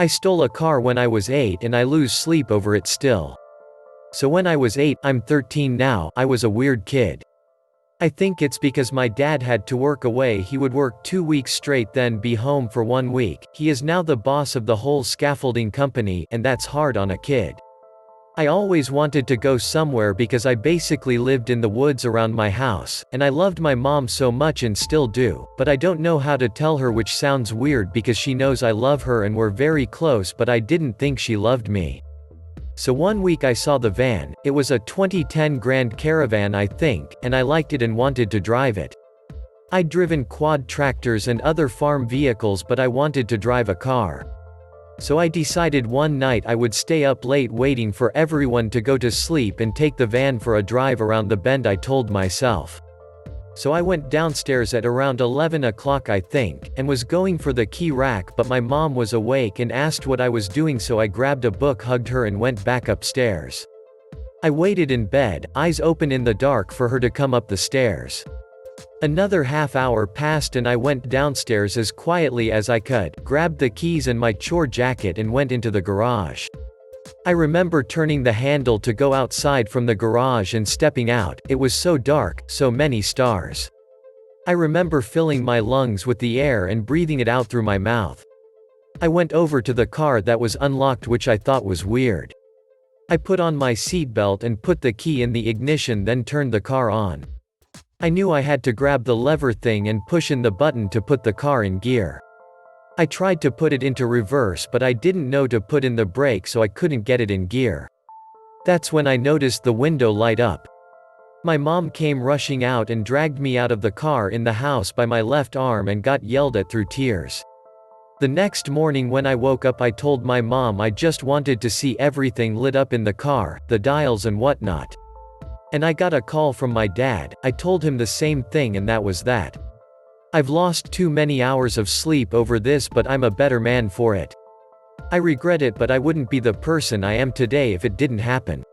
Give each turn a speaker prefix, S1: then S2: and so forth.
S1: I stole a car when I was 8 and I lose sleep over it still. So when I was 8, I'm 13 now, I was a weird kid. I think it's because my dad had to work away. He would work 2 weeks straight then be home for 1 week. He is now the boss of the whole scaffolding company, and that's hard on a kid. I always wanted to go somewhere because I basically lived in the woods around my house, and I loved my mom so much and still do, but I don't know how to tell her, which sounds weird because she knows I love her and we're very close, but I didn't think she loved me. So 1 week I saw the van. It was a 2010 Grand Caravan I think, and I liked it and wanted to drive it. I'd driven quad tractors and other farm vehicles, but I wanted to drive a car. So I decided one night I would stay up late waiting for everyone to go to sleep and take the van for a drive around the bend, I told myself. So I went downstairs at around 11 o'clock I think, and was going for the key rack, but my mom was awake and asked what I was doing, so I grabbed a book, hugged her and went back upstairs. I waited in bed, eyes open in the dark, for her to come up the stairs. Another half hour passed and I went downstairs as quietly as I could, grabbed the keys and my chore jacket and went into the garage. I remember turning the handle to go outside from the garage and stepping out. It was so dark, so many stars. I remember filling my lungs with the air and breathing it out through my mouth. I went over to the car that was unlocked, which I thought was weird. I put on my seatbelt and put the key in the ignition, then turned the car on. I knew I had to grab the lever thing and push in the button to put the car in gear. I tried to put it into reverse, but I didn't know to put in the brake, so I couldn't get it in gear. That's when I noticed the window light up. My mom came rushing out and dragged me out of the car in the house by my left arm and got yelled at through tears. The next morning when I woke up, I told my mom I just wanted to see everything lit up in the car, the dials and whatnot. And I got a call from my dad. I told him the same thing, and that was that. I've lost too many hours of sleep over this, but I'm a better man for it. I regret it, but I wouldn't be the person I am today if it didn't happen.